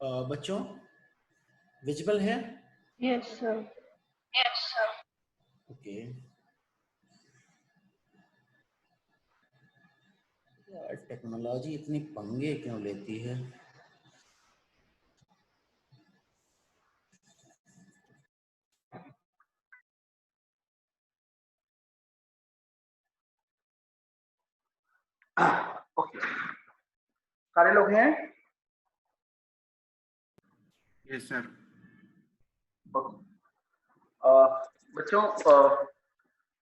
बच्चों विजिबल है? Yes sir. Okay. यार टेक्नोलॉजी इतनी पंगे क्यों लेती है? ओके, सारे लोग हैं? Yes sir. बच्चों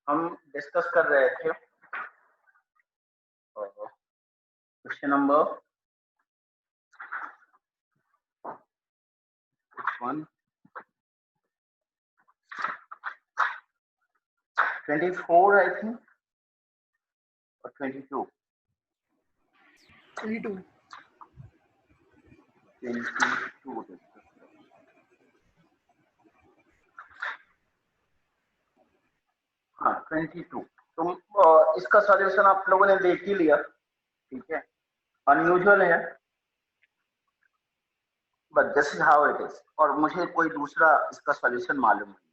हम डिस्कस कर रहे थे क्वेश्चन नंबर 24 आई थिंक और 22 हाँ 22। तो इसका सॉल्यूशन आप लोगों ने देख ही लिया, ठीक है। अनयूजुअल है but this is how it is, और मुझे कोई दूसरा इसका सॉल्यूशन मालूम नहीं।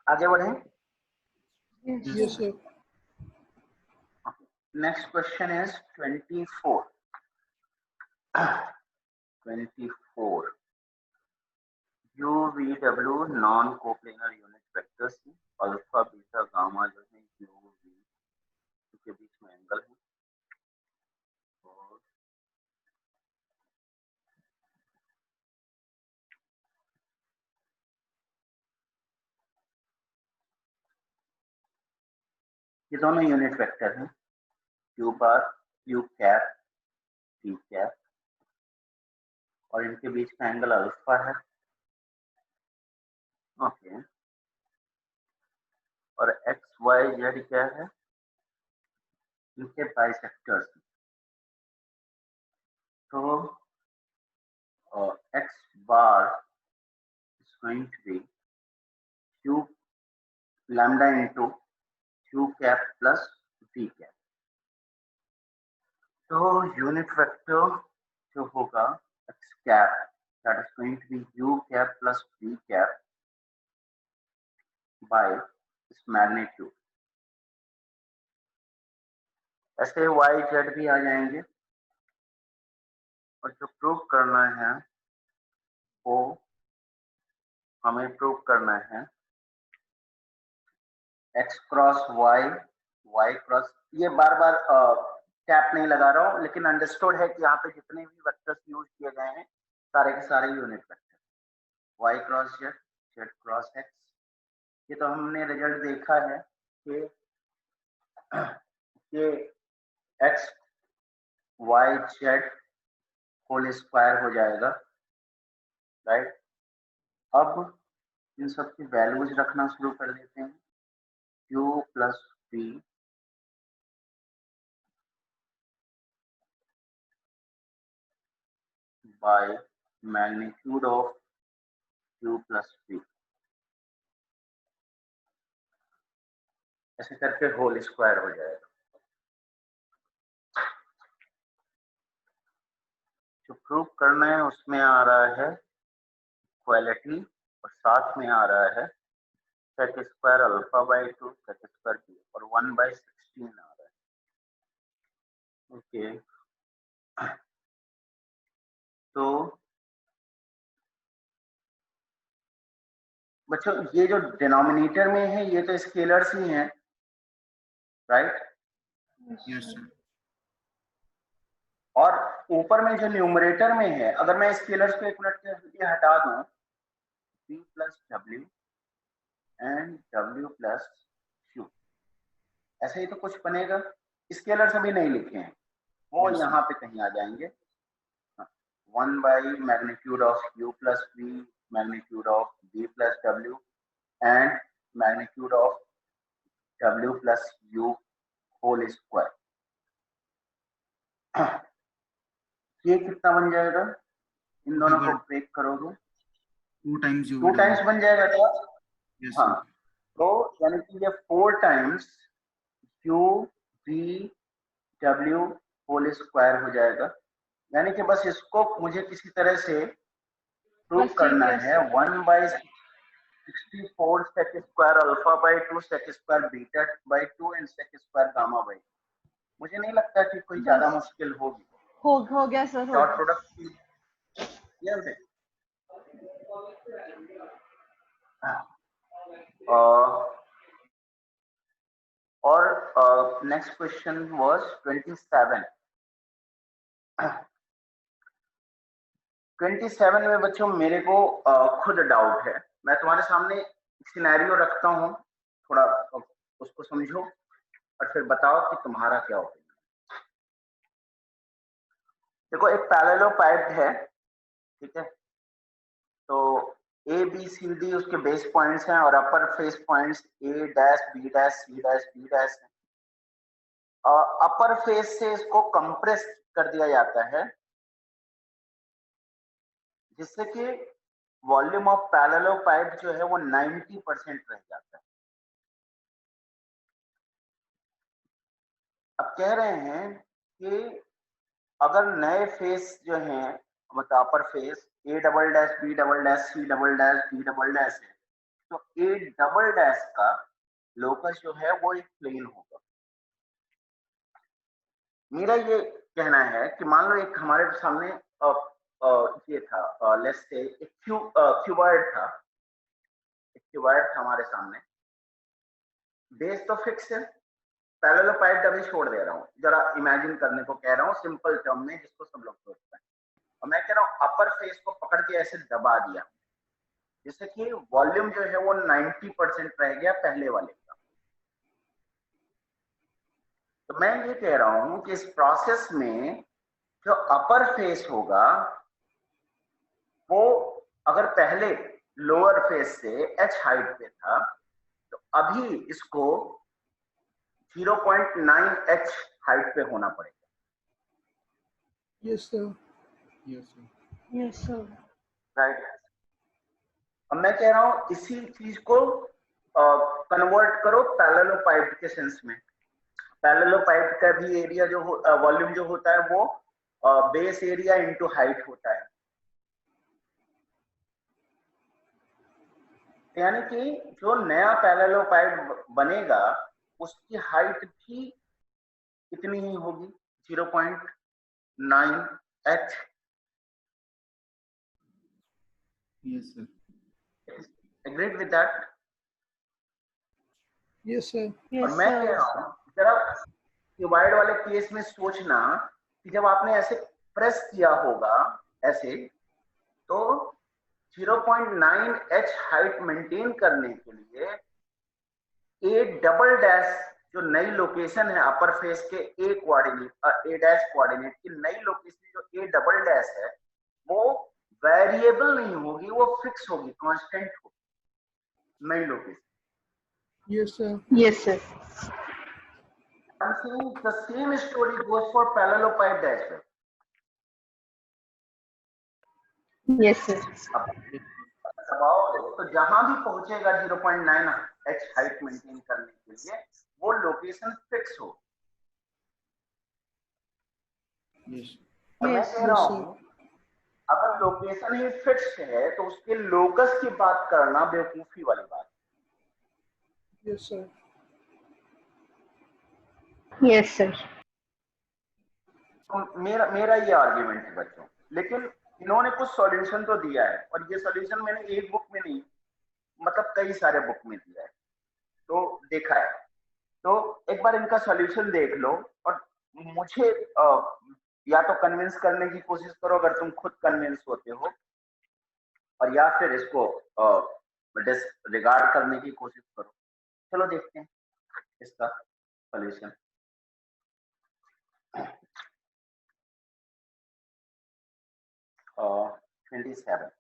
आगे बढ़े। Yes sir. Next question is 24। 24 UVW non coplanar unit vectors alpha beta gamma जो है UV के बीच में एंगल है और ये दोनों यूनिट वेक्टर हैं U bar U cap P cap और इनके बीच का एंगल अल्फा है। ओके, और एक्स वाई जेड क्या है? इनके बाइसेक्टर्स। तो X bar is going to be Q lambda into Q cap plus V cap. तो यूनिट वेक्टर जो होगा X cap that is going to be U cap plus V cap by इस magnitude. ऐसे Y Z भी आ जाएंगे और जो प्रूव करना है वो हमें प्रूव करना है X cross Y Y cross, ये बार बार टैप नहीं लगा रहा हूँ लेकिन अंडरस्टूड है कि यहाँ पे जितने भी वेक्टर्स यूज किए गए हैं सारे के सारे unit vector, Y cross Z Z cross X. ये तो हमने रिजल्ट देखा है कि X Y Z whole square हो जाएगा, राइट। अब इन सब की वैल्यूज रखना शुरू कर देते हैं। Q plus V by magnitude of Q plus V, ऐसे करके होल स्क्वायर हो जाएगा। जो प्रूव करना है उसमें आ रहा है इक्वालिटी और साथ में आ रहा है sec square alpha by 2 sec square B और 1/16 आ रहा है। ओके, तो बच्चों ये जो डिनोमिनेटर में है ये तो स्केलर्स ही हैं, राइट। Yes sir. और ऊपर में जो न्यूमरेटर में है, अगर मैं स्केलर्स को एक मिनट के लिए हटा दूं, b plus w and w plus q, ऐसे ही तो कुछ बनेगा। स्केलर्स अभी नहीं लिखे हैं, वो यहाँ पे कहीं आ जाएंगे। 1 by magnitude of u plus v magnitude of v plus w and magnitude of w plus u whole square. ये कितना बन जाएगा? इन दोनों को ब्रेक करोगे 2 टाइम्स बन जाएगा क्या? यस हाँ, तो यानी कि ये 4 times u v w whole square हो जाएगा, यानी कि बस इसको मुझे किसी तरह से प्रूव बस करना yes, है। 1/64 sec square alpha by 2 sec square beta by 2 and sec square gamma by, मुझे नहीं लगता कि कोई ज्यादा बस मुश्किल होगी। हो गया सर, हो डॉट गया। प्रोडक्ट की और नेक्स्ट क्वेश्चन वाज 27। 27 में बच्चों मेरे को खुद डाउट है, मैं तुम्हारे सामने सिनेरियो रखता हूँ, थोड़ा उसको समझो और फिर बताओ कि तुम्हारा क्या ओपिनियन। देखो एक पैरेललोपाइड है, ठीक है, तो ए बी सी डी उसके बेस पॉइंट्स हैं और upper face points A dash B dash C dash D dash है। अपर फेस से इसको कंप्रेस कर दिया जाता है जिससे कि वॉल्यूम ऑफ पैरेललोपाइड जो है वो 90% रह जाता है। अब कह रहे हैं कि अगर नए फेस जो हैं, मतलब upper face A double dash B double dash C double dash D double dash है, तो ए डबल डैश का लोकस जो है वो एक प्लेन होगा। मेरा ये कहना है कि मान लो एक हमारे सामने ये था, लेट्स से एक क्यूबॉइड था, एक क्यूबॉइड था हमारे सामने, बेस तो फिक्स है, पैरेललोपाइड अभी छोड़ दे रहा हूँ, जरा इमेजिन करने को कह रहा हूँ सिंपल टर्म में जिसको सब लोग सोचते हैं, और मैं कह रहा हूँ अपर फेस को पकड़ के ऐसे दबा दिया जिससे कि वॉल्यूम जो है वो 90% रह गया पहले वाले का। तो मैं ये कह रहा हूं कि इस प्रोसेस में जो अपर फेस होगा वो अगर पहले लोअर फेस से h हाइट पे था तो अभी इसको 0.9 h हाइट पे होना पड़ेगा। Yes, sir. Yes, sir. Yes, sir. Right. अब मैं कह रहा हूं इसी चीज को कन्वर्ट करो पैरेललोपाइड के सेंस में। पैरेललोपाइड का भी एरिया जो वॉल्यूम जो होता है वो बेस एरिया इनटू हाइट होता है, यानी कि जो नया पैरेललोपाइड बनेगा उसकी हाइट भी इतनी ही होगी, 0.9 h। Yes, sir. Agreed with that? Yes, sir. और Yes, मैं कह sir. रहा हूँ जरा क्यूबाइड वाले केस में सोचना कि जब आपने ऐसे प्रेस किया होगा ऐसे, तो 0.9 h हाइट मेंटेन करने के लिए ए डबल डैश जो नई लोकेशन है अपर फेस के ए कोऑर्डिनेट ए डैश कोऑर्डिनेट की नई लोकेशन जो ए डबल डैश है वो वेरिएबल नहीं होगी, वो फिक्स होगी, कांस्टेंट होगी नई location. Yes, sir. Yes, sir. I'm saying the same story goes for parallelepiped as well. Yes, sir. तो जहां भी पहुंचेगा 0.9 h हाइट मेंटेन करने के लिए वो लोकेशन फिक्स हो। Yes. और मैं Yes, कह रहा yes, हूं sir. अगर लोकेशन ही फिक्स है तो उसके लोकस की बात करना बेवकूफी वाली बात। Yes, sir. Yes, sir. तो मेरा ये आर्ग्यूमेंट है बच्चों, लेकिन इन्होंने कुछ सॉल्यूशन तो दिया है और ये सॉल्यूशन मैंने एक बुक में नहीं, मतलब कई सारे बुक में दिया है, तो देखा है, तो एक बार इनका सॉल्यूशन देख लो और मुझे या तो कन्विंस करने की कोशिश करो अगर तुम खुद कन्विंस होते हो, और या फिर इसको डिसरिगार्ड करने की कोशिश करो। चलो देखते हैं इसका सॉल्यूशन। 27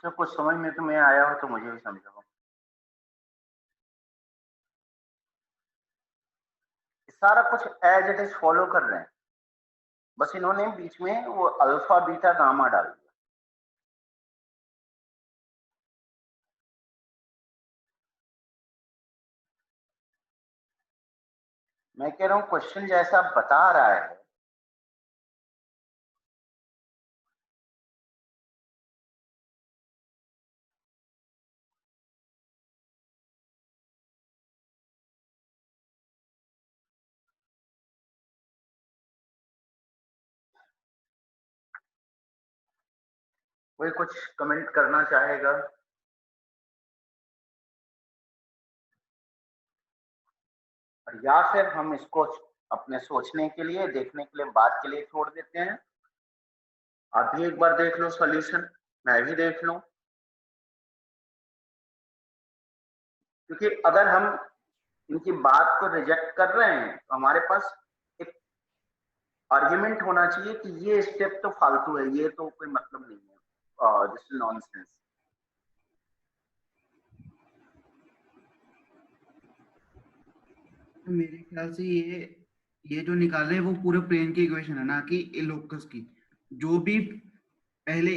तो कुछ समझ में तुम्हें आया हो तो मुझे भी समझाओ। सारा कुछ एज इट इज फॉलो कर रहे हैं, बस इन्होंने बीच में वो अल्फा बीटा गामा डाल दिया। मैं कह रहा हूं क्वेश्चन जैसा बता रहा है कोई कुछ कमेंट करना चाहेगा? और या फिर हम इसको अपने सोचने के लिए, देखने के लिए, बात के लिए छोड़ देते हैं। आप भी एक बार देख लो सॉल्यूशन, मैं भी देख लूं, क्योंकि अगर हम इनकी बात को रिजेक्ट कर रहे हैं तो हमारे पास एक आर्ग्यूमेंट होना चाहिए कि ये स्टेप तो फालतू है, ये तो कोई मतलब नहीं है, दिस इज नॉनसेंस। तो मेरे ख्याल से ये जो निकाले वो पूरे प्लेन की इक्वेशन है, ना कि ए लोकस की। जो भी पहले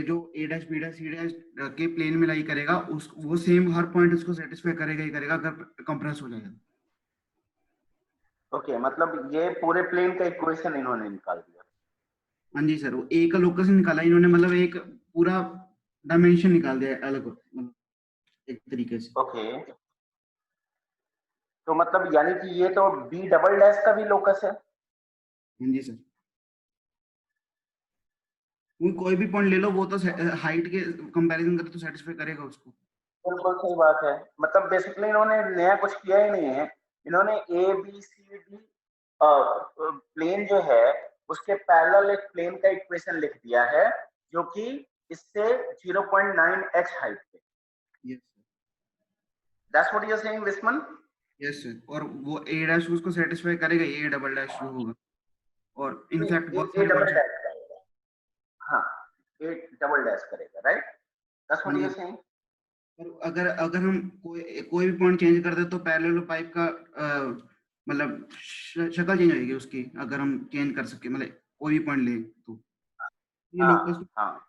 जो A dash B dash C dash के प्लेन में लाई करेगा उस वो सेम हर पॉइंट उसको सेटिस्फाई करेगा ही करेगा अगर कंप्रेस हो जाएगा। ओके, मतलब ये पूरे प्लेन का इक्वेशन इन्होंने निकाल दिया। हाँ जी सर, वो ए का लोकस निकाला इन्होंने, मतलब एक पूरा डायमेंशन निकाल दिया अलग, मतलब एक तरीके से। ओके, तो मतलब यानी कि ये तो बी डबल डैश का भी लोकस है। हाँ जी सर, कोई भी पॉइंट ले लो वो तो हाइट के कंपैरिजन करके तो सेटिस्फाई करेगा उसको। बिल्कुल सही बात है। मतलब बेसिकली इन्होंने नया कुछ किया ही नहीं है, इन्होंने A B C D plane जो है उसके पैरेलल एक प्लेन का इक्वेशन लिख दिया है जो कि इससे 0.9h हाइट पे। Yes sir, that's what you are saying Wiseman? Yes sir, और वो ए डैश उसको सेटिस्फाई करेगा, ए डबल डैश जो होगा। और इनफैक्ट बहुत ए सारे डबल क्वेश्चन। डैश, हाँ, ए डबल डैश करेगा, राइट? दैट्स हाँ व्हाट यू जी, आर सेइंग। और अगर हम कोई भी पॉइंट चेंज कर दे तो पैरेलल पाइप का मतलब शक्ल चेंज होगी उसकी, अगर हम चेंज कर सके, मतलब कोई भी पॉइंट ले तो ये लोकस। हाँ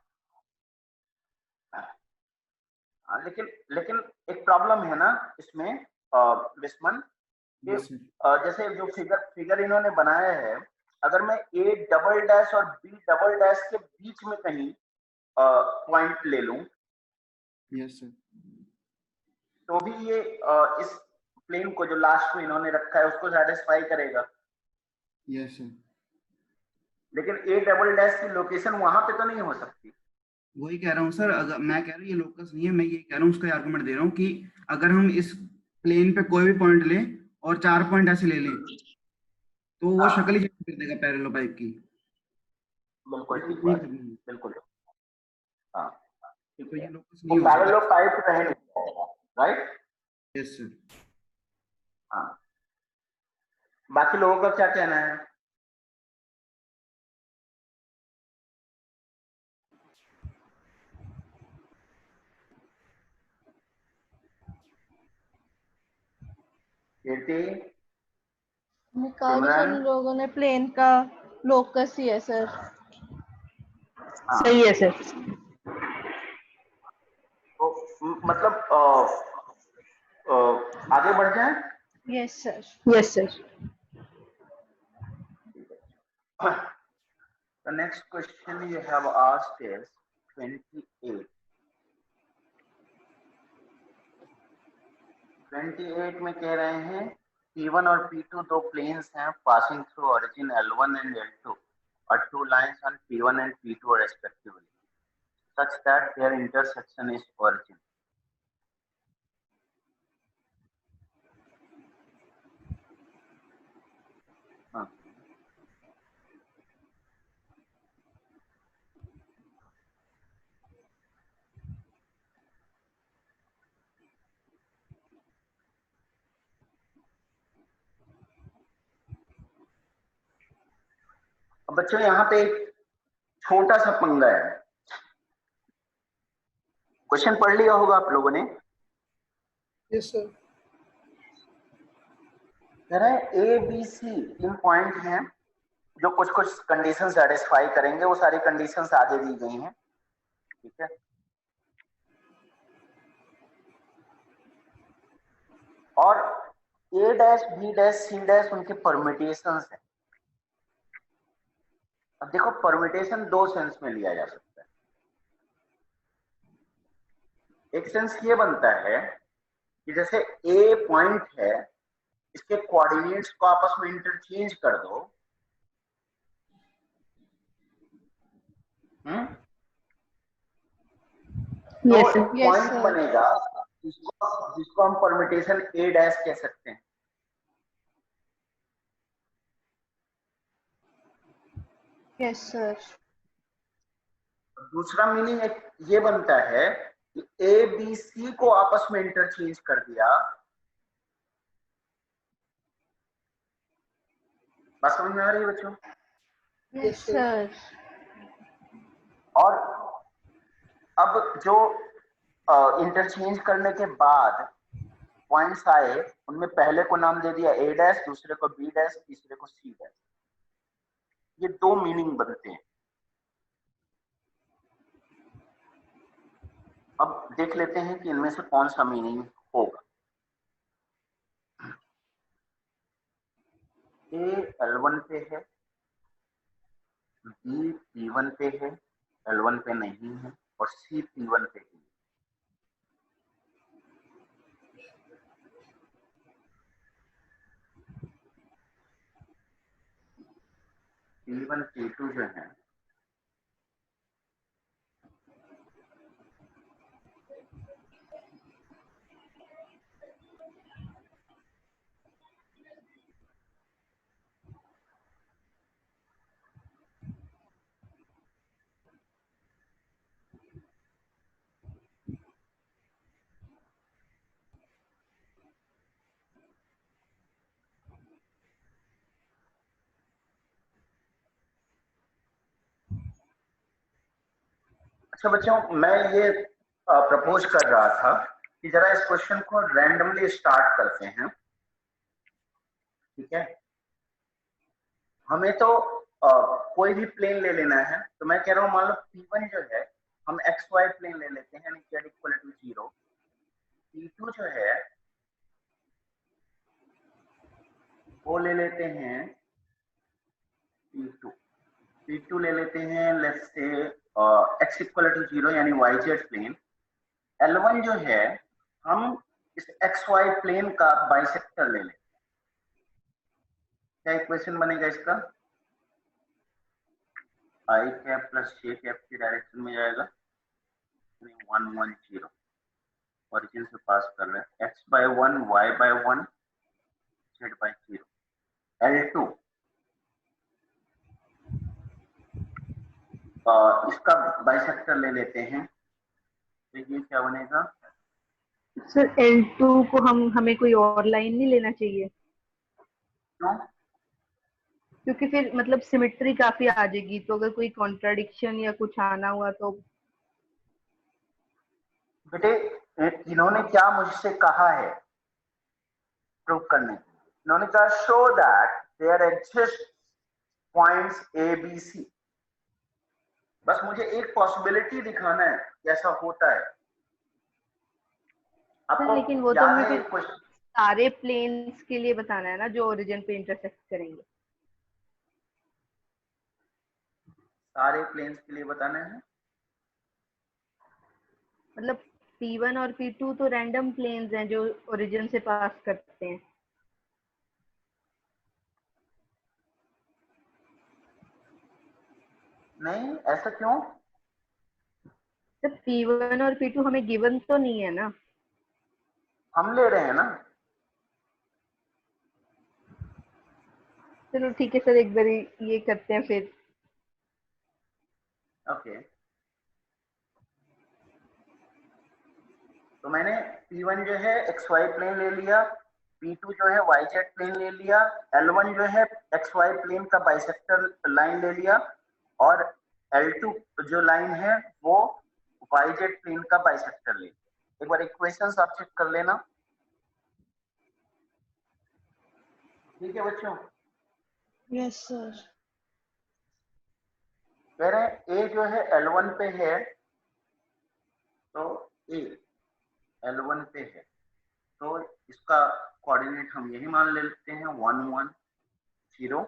हाँ, लेकिन लेकिन एक प्रॉब्लम है ना इसमें विस्मन, कि यस सर, जैसे जो फिगर इन्होंने बनाया है, अगर मैं ए डबल डैश और बी डबल डैश के बीच में कहीं पॉइंट ले लूं यस सर, तो भी ये इस प्लेन को जो लास्ट में इन्होंने रखा है उसको सेटिस्फाई करेगा। यस सर, लेकिन ए डबल डैश की लोकेशन वहां पे तो नहीं हो सकती। वही कह रहा हूँ सर, अगर मैं कह रहा हूँ ये लोकस नहीं है, मैं ये कह रहा हूँ, उसका आर्गुमेंट दे रहा हूँ कि अगर हम इस प्लेन पे कोई भी पॉइंट लें और 4 पॉइंट ऐसे ले लें तो वो हाँ, शक्ल ही चेंज कर देगा पैरेलल पाइप की। बिल्कुल वो ठीक नहीं बात, करनी है, बिल्कुल। हाँ, ठीक तो है, ये लोकस वो नहीं हो सकता। पैरेलल पाइप रह नहीं पाएगा, राइट? यस सर, हाँ, बाकी लोगों का क्या कहना है? कीर्ति, निकाल तो सिमरन, सर इन लोगों ने प्लेन का लोकस ही है सर। हाँ, सही है सर। तो मतलब आगे बढ़ जाए। Yes sir. Yes sir. The next question you have asked is 28. 28 में कह रहे हैं P1 और P2 दो प्लेन्स हैं passing through origin L1 and L2 और two lines on P1 and P2 respectively, such that their intersection is origin. हाँ, अब बच्चों यहाँ पे एक छोटा सा पंगा है। क्वेश्चन पढ़ लिया होगा आप लोगों ने। Yes, sir. कह रहे हैं ए बी सी 3 पॉइंट हैं जो कुछ कुछ कंडीशन सेटिस्फाई करेंगे, वो सारी कंडीशंस आगे दी गई हैं, ठीक है। और A dash B dash C dash उनके परमिटेशंस हैं। अब देखो परमिटेशन दो सेंस में लिया जा सकता है। एक सेंस ये बनता है कि जैसे ए पॉइंट है, इसके कोऑर्डिनेट्स को आपस में इंटरचेंज कर दो, तो Yes, sir. एक Yes, पॉइंट sir. बनेगा जिसको हम परमिटेशन ए डैश कह सकते हैं। Yes, sir. दूसरा मीनिंग एक ये बनता है कि ए बी सी को आपस में इंटरचेंज कर दिया। बात समझ में आ रही है बच्चों? Yes, sir. और अब जो इंटरचेंज करने के बाद पॉइंट्स आए, उनमें पहले को नाम दे दिया ए डैश, दूसरे को बी डैश, तीसरे को सी डैश। ये दो मीनिंग बनते हैं। अब देख लेते हैं कि इनमें से कौन सा मीनिंग होगा। ए L1 पे है, बी P1 पे है, L1 पे नहीं है, और सी P1 पे है। P1 P2 जो है अच्छा बच्चों, मैं ये प्रपोज कर रहा था कि जरा इस क्वेश्चन को रैंडमली स्टार्ट करते हैं, ठीक है। हमें तो कोई भी प्लेन ले लेना है, तो मैं कह रहा हूँ मान लो P1 जो है हम XY प्लेन ले लेते हैं, यानी z इक्वल टू 0। P2 जो है वो ले लेते हैं P2 ले लेते हैं let's say x equal to 0 यानी YZ प्लेन। L1 जो है हम इस XY प्लेन का बाइसेक्टर ले लेते हैं। क्या इक्वेशन बनेगा इसका? I cap plus J cap की डायरेक्शन में जाएगा, 1 1 0, ओरिजिन से पास कर रहे हैं, x by 1 y by 1 z by 0। L2 इसका बाइसेक्टर ले लेते हैं, तो ये क्या बनेगा? सर L2 को हमें कोई और लाइन नहीं लेना चाहिए, क्यों? क्योंकि फिर मतलब सिमेट्री काफी आ जाएगी, तो अगर कोई कॉन्ट्राडिक्शन या कुछ आना हुआ तो। बेटे इन्होंने क्या मुझसे कहा है प्रूव करने के लिए? इन्होंने कहा show that there exist points A B C. बस मुझे एक पॉसिबिलिटी दिखाना है कैसा होता है। आपको लेकिन वो तो याद हमें है फिर सारे प्लेन्स के लिए बताना है ना, जो ओरिजिन पे इंटरसेक्ट करेंगे। सारे प्लेन्स के लिए बताना है, मतलब P1 और P2 तो रैंडम प्लेन्स हैं जो ओरिजिन से पास करते हैं। नहीं ऐसा क्यों? तो P1 और P2 हमें गिवन तो नहीं है ना, हम ले रहे हैं ना। चलो ठीक है सर, एक बार ये करते हैं फिर। ओके तो मैंने P1 जो है XY प्लेन ले लिया, P2 जो है YZ प्लेन ले लिया, L1 जो है XY प्लेन का बाइसेक्टर लाइन ले लिया, और L2 जो लाइन है वो YZ प्लेन का बाइसेक्टर लेते हैं। एक बार इक्वेशंस आप चेक कर लेना, ठीक है बच्चों। Yes, sir. कह रहे हैं ए जो है L1 पे है, तो ए L1 पे है, तो इसका कोऑर्डिनेट हम यही मान लेते हैं 1 1 0।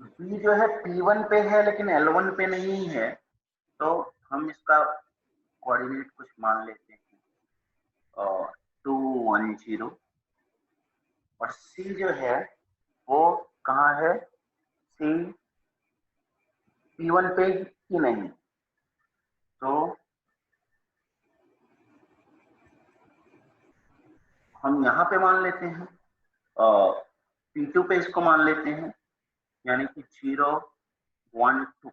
बी जो है P1 पे है लेकिन L1 पे नहीं है, तो हम इसका कोऑर्डिनेट कुछ मान लेते हैं 2 1 0। और सी जो है वो कहाँ है, सी P1 पे ही नहीं, तो हम यहाँ पे मान लेते हैं P2 पे इसको मान लेते हैं, यानी कि 0 1 2।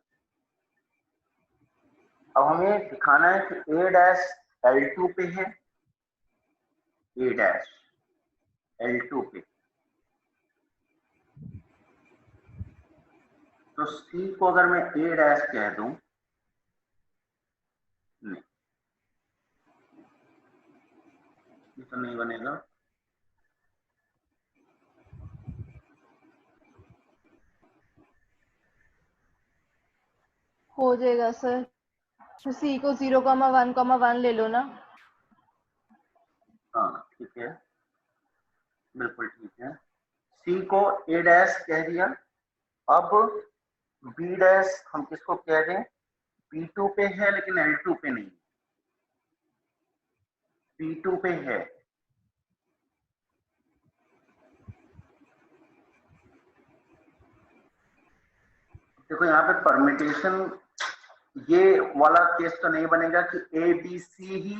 अब हमें दिखाना है कि A डैश L2 पे है, A डैश L2 पे, तो C को अगर मैं A डैश कह दूं, नहीं ये तो नहीं बनेगा, हो जाएगा सर। तो सी को 0,1,1 ले लो ना। हाँ ठीक है, बिल्कुल ठीक है। C को A डैश कह दिया, अब B डैश हम किसको कह दें, P2 पे है लेकिन L2 पे नहीं, P2 पे है, देखो यहाँ पे परमिटेशन ये वाला केस तो नहीं बनेगा कि A B C he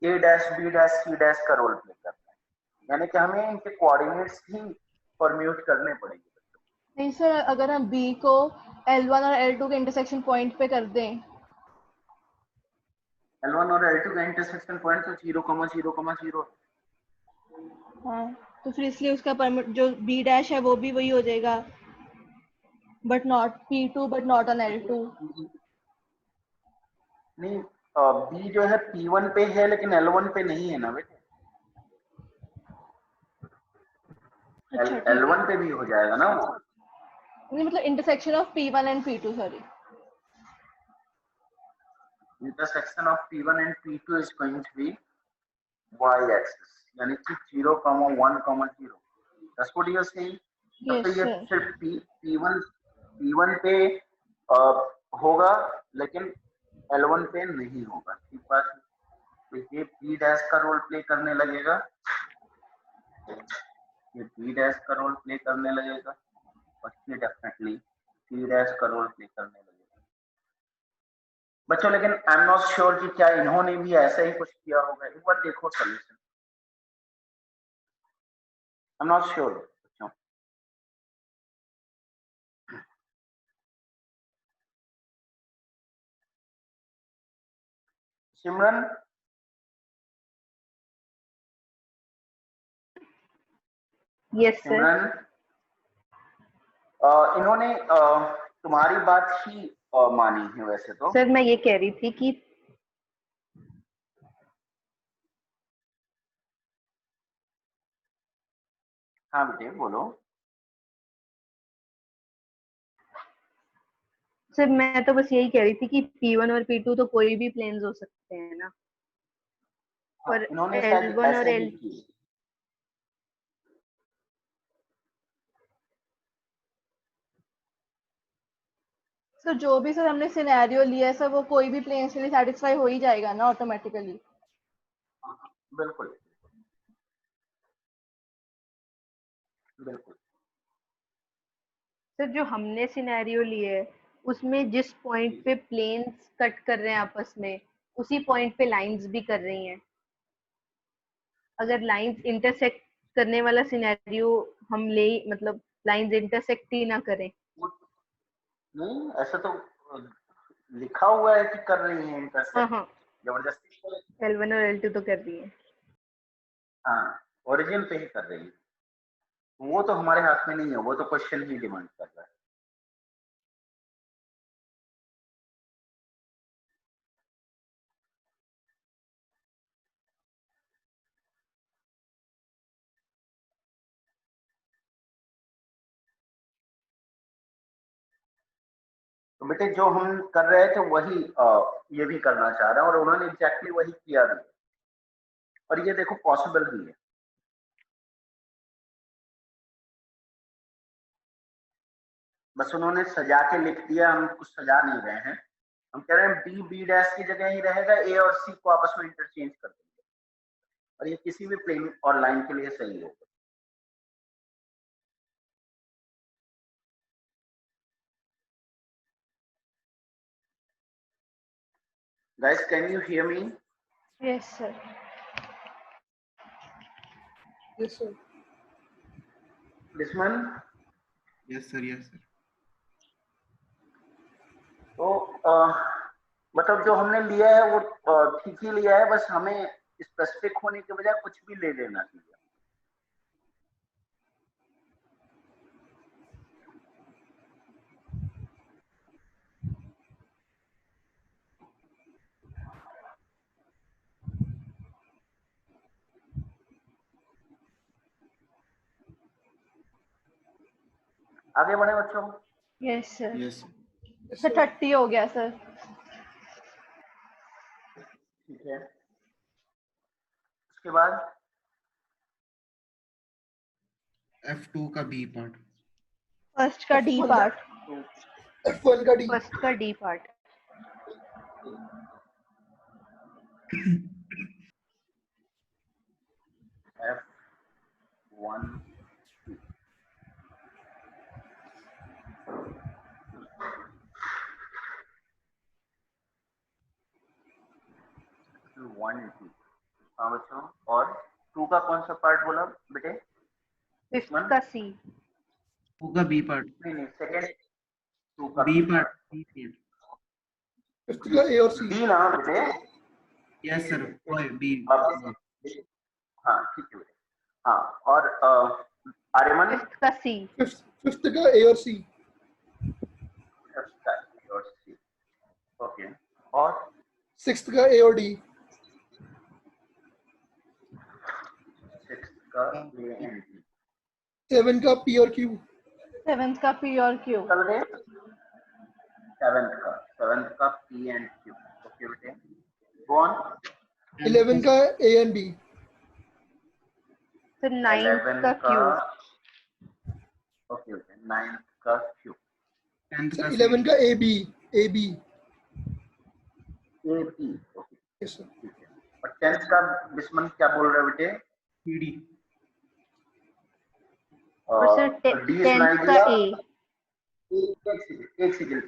A dash B dash C dash का रोल प्ले करता है, यानी कि हमें इनके कोऑर्डिनेट्स ही परम्यूट करने पड़ेंगे। नहीं सर, अगर हम बी को L1 और L2 के इंटरसेक्शन पॉइंट पे कर दें, L1 और L2 का इंटरसेक्शन पॉइंट तो 0,0,0। हाँ, तो फिर इसलिए उसका परमिट जो बी डैश है वो भी वही हो जाएगा, but not P2 but not on L2। नहीं, B जो है P1 पे है लेकिन L1 पे नहीं है ना बेटे, अच्छा ठीक है, L1 पे भी हो जाएगा ना वो, नहीं मतलब intersection of P1 and P2, sorry. intersection of P1 and P2 is going to be y axis, यानी कि 0,1,0। That's what you are saying। Yes तो ये सर। सिर्फ P1 पे होगा लेकिन L1 पे नहीं होगा, ठीक बात है। तो ये B डैश का रोल प्ले करने लगेगा, ये B डैश का रोल प्ले करने लगेगा, और ये डेफिनेटली C डैश का रोल प्ले करने लगेगा। बच्चों लेकिन आई एम नॉट श्योर कि क्या इन्होंने भी ऐसा ही कुछ किया होगा, एक बार देखो solution, I am not sure बच्चों। सिमरन, यस सर। सिमरन, इन्होंने तुम्हारी बात ही मानी है वैसे तो। सर मैं ये कह रही थी कि हाँ बेटे बोलो। सर मैं तो बस यही कह रही थी कि P1 और P2 तो कोई भी प्लेन्स हो सकते हैं ना, हाँ, और इन्होंने शायद L1 और ऐसे ही L की। सर जो भी सर हमने सिनेरियो लिया है सर, वो कोई भी प्लेन के लिए सेटिस्फाई हो ही जाएगा ना ऑटोमेटिकली। बिल्कुल बिल्कुल। सर जो हमने सिनेरियो लिए है उसमें जिस पॉइंट पे प्लेन्स कट कर रहे हैं आपस में, उसी पॉइंट पे लाइंस भी कर रही हैं। अगर लाइंस इंटरसेक्ट करने वाला सिनेरियो हम ले, मतलब लाइंस इंटरसेक्ट ही ना करें। नहीं ऐसा तो लिखा हुआ है कि कर रही है हाँ इंटरसेक्ट, हाँ, जबरदस्ती। L1 और L2 तो कर रही है। हाँ ओरिजिन पे ही कर रही है, वो तो हमारे हाथ में नहीं है, वो तो क्वेश्चन ही डिमांड कर रहा है। तो बेटे जो हम कर रहे थे वही ये भी करना चाह रहे हैं और उन्होंने एग्जैक्टली वही किया भी, और ये देखो पॉसिबल भी है। बस उन्होंने सजा के लिख दिया, हम कुछ सजा नहीं रहे हैं। हम कह रहे हैं बी बी डैश की जगह ही रहेगा, ए और सी को आपस में इंटरचेंज कर देंगे, और ये किसी भी प्लेन और लाइन के लिए सही होगा। Guys, can you hear me? Yes, sir. Yes, sir. Bisman? Yes sir, yes sir. तो मतलब जो हमने लिया है वो ठीक ही लिया है, बस हमें स्पेसिफिक होने के बजाय कुछ भी ले लेना चाहिए। आगे बढ़े बच्चों। Yes, sir. यस सर 30 हो गया सर। ठीक है, उसके बाद F2 का बी पार्ट। फर्स्ट का डी पार्ट। F1 का D. फर्स्ट का डी पार्ट। F1 1 2। हाँ बच्चों, और 2 का कौन सा पार्ट बोला बेटे? फिफ्थ का सी। 2 का बी पार्ट। नहीं नहीं, सेकंड 2 का बी पार्ट। Fifth का A और C. बी ना बेटे। Yes sir, B. हाँ ठीक है बेटे। हाँ, और आर्यमन? फिफ्थ का सी। Fifth का A और C. ओके, और Sixth का A और D. 6 का A and D। 7 का P और Q. 7th का P और Q। चल रहे 7th का P and Q। ओके बेटे, गो ऑन। 11 का A and B. फिर 9th का क्यू। ओके बेटे, 9th का Q। 10th का 11 का AB. AB. AP। Okay Yes, sir. ठीक है, और 10th का बिस्मन क्या बोल रहे बेटे? CD। और सर D सुनाई 10th का दिया? ए। एक सेकंड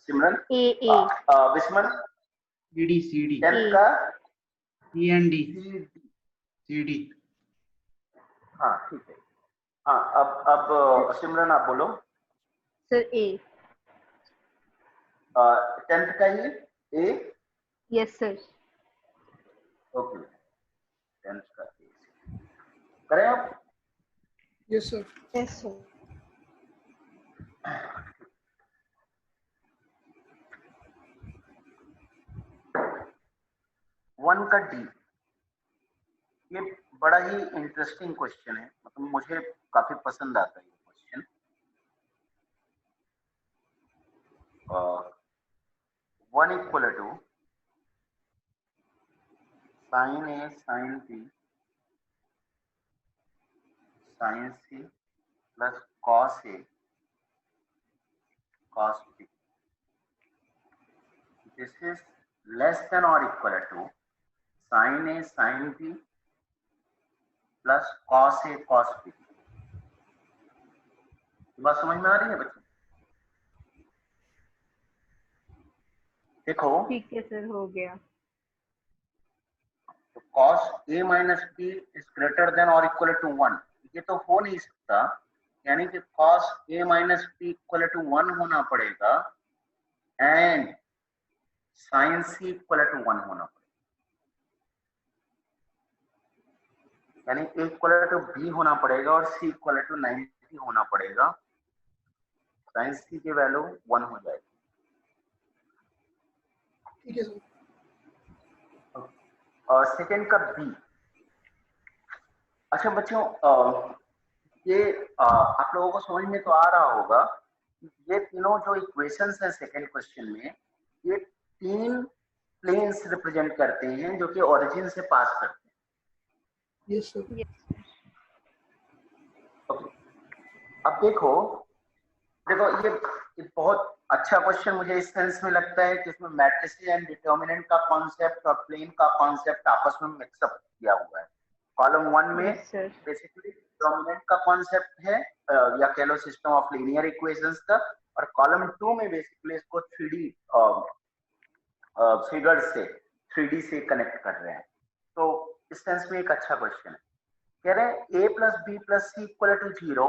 सिमरन। ए बिस्मन CD। 10th का C and D। CD। CD। हाँ ठीक है। हाँ, अब सिमरन आप बोलो। Sir A. 10th का ही A. Yes sir. Okay, 10th का ए करें आप? Yes, sir. Yes, sir. One का डी, ये बड़ा ही इंटरेस्टिंग क्वेश्चन है, मतलब मुझे काफी पसंद आता है ये question. 1 equal to sine A sine B sine C plus cos A cos B. This is less than और equal to sine A sine B plus cos A cos B. बात समझ में आ रही है बच्चों? देखो, ठीक है सर, हो गया। तो cos a minus b is greater than और इक्वल टू 1, ये तो हो नहीं सकता, यानी कि cos a minus b equal to 1 होना पड़ेगा and sin c equal to 1 होना पड़ेगा, यानी a इक्वल टू b होना पड़ेगा और c इक्वल टू 90 होना पड़ेगा, sin c की वैल्यू 1 हो जाएगी। ठीक है सर। सेकेंड का बी। अच्छा बच्चों, ये आप लोगों को समझ में तो आ रहा होगा ये तीनों जो इक्वेशंस हैं सेकंड क्वेश्चन में, ये 3 प्लेन्स रिप्रेजेंट करते हैं जो कि ओरिजिन से पास करते हैं। Yes sir. Okay. अब देखो ये बहुत अच्छा क्वेश्चन मुझे इस सेंस में लगता है कि इसमें मैट्रिसेस एंड डिटर्मिनेंट का कॉन्सेप्ट और प्लेन का कॉन्सेप्ट आपस में मिक्सअप किया हुआ है। कॉलम 1 में Yes, sir. बेसिकली डिटर्मिनेंट का कॉन्सेप्ट है या कह लो सिस्टम ऑफ लीनियर इक्वेशंस का, और कॉलम 2 में बेसिकली इसको 3D फिगर से 3D से कनेक्ट कर रहे हैं। तो इस सेंस में एक अच्छा क्वेश्चन है। कह रहे हैं a plus b plus c equal to 0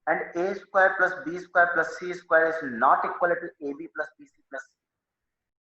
and a square plus b square plus c square is not equal to ab plus bc plus